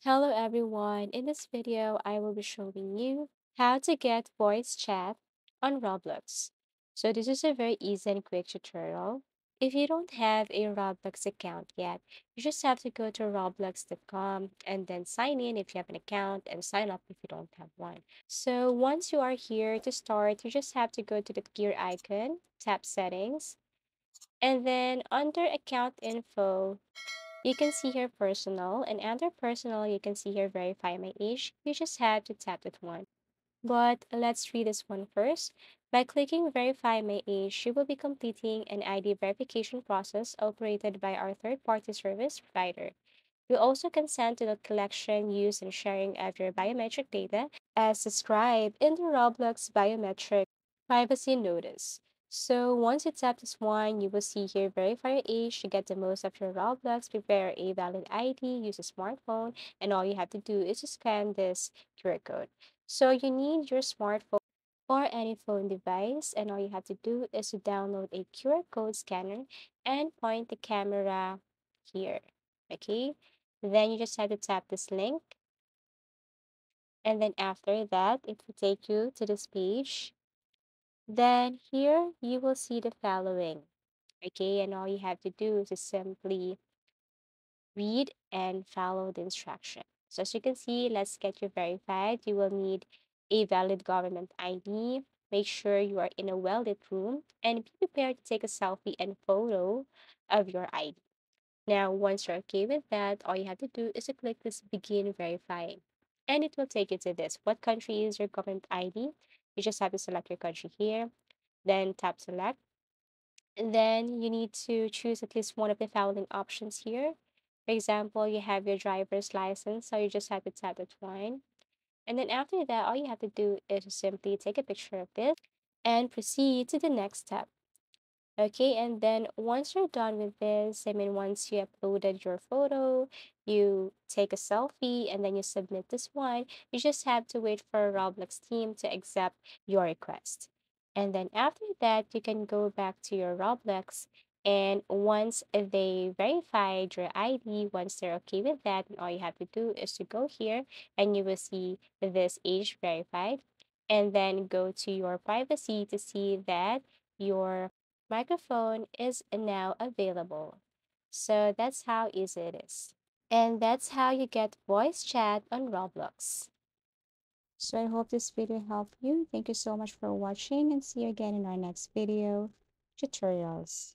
Hello everyone, in this video I will be showing you how to get voice chat on Roblox. So this is a very easy and quick tutorial. If you don't have a Roblox account yet, you just have to go to roblox.com and then sign in if you have an account and sign up if you don't have one. So once you are here to start, you just have to go to the gear icon, tap settings, and then under account info, you can see here personal, and under personal, you can see here verify my age. You just have to tap that one. But let's read this one first. By clicking verify my age, you will be completing an ID verification process operated by our third-party service provider. You also consent to the collection, use, and sharing of your biometric data as described in the Roblox biometric privacy notice. So once you tap this one, you will see here verify your age to get the most of your Roblox, prepare a valid ID, use a smartphone, and all you have to do is to scan this QR code. So you need your smartphone or any phone device, and all you have to do is to download a QR code scanner and point the camera here. Okay, then you just have to tap this link, and then after that, it will take you to this page. Then here you will see the following. Okay, and all you have to do is just simply read and follow the instruction. So as you can see, let's get you verified. You will need a valid government ID. Make sure you are in a well-lit room and be prepared to take a selfie and photo of your ID. Now, once you're okay with that, all you have to do is to click this begin verifying. And it will take you to this. What country is your government ID? You just have to select your country here, then tap select. And then you need to choose at least one of the following options here. For example, you have your driver's license, so you just have to tap that one. And then after that, all you have to do is simply take a picture of this and proceed to the next step. Okay, and then once you're done with this, I mean, once you uploaded your photo, you take a selfie, and then you submit this one, you just have to wait for a Roblox team to accept your request. And then after that, you can go back to your Roblox. And once they verified your ID, once they're okay with that, and all you have to do is to go here and you will see this age verified. And then go to your privacy to see that your microphone is now available. So that's how easy it is. And that's how you get voice chat on Roblox. So I hope this video helped you. Thank you so much for watching and see you again in our next video tutorials.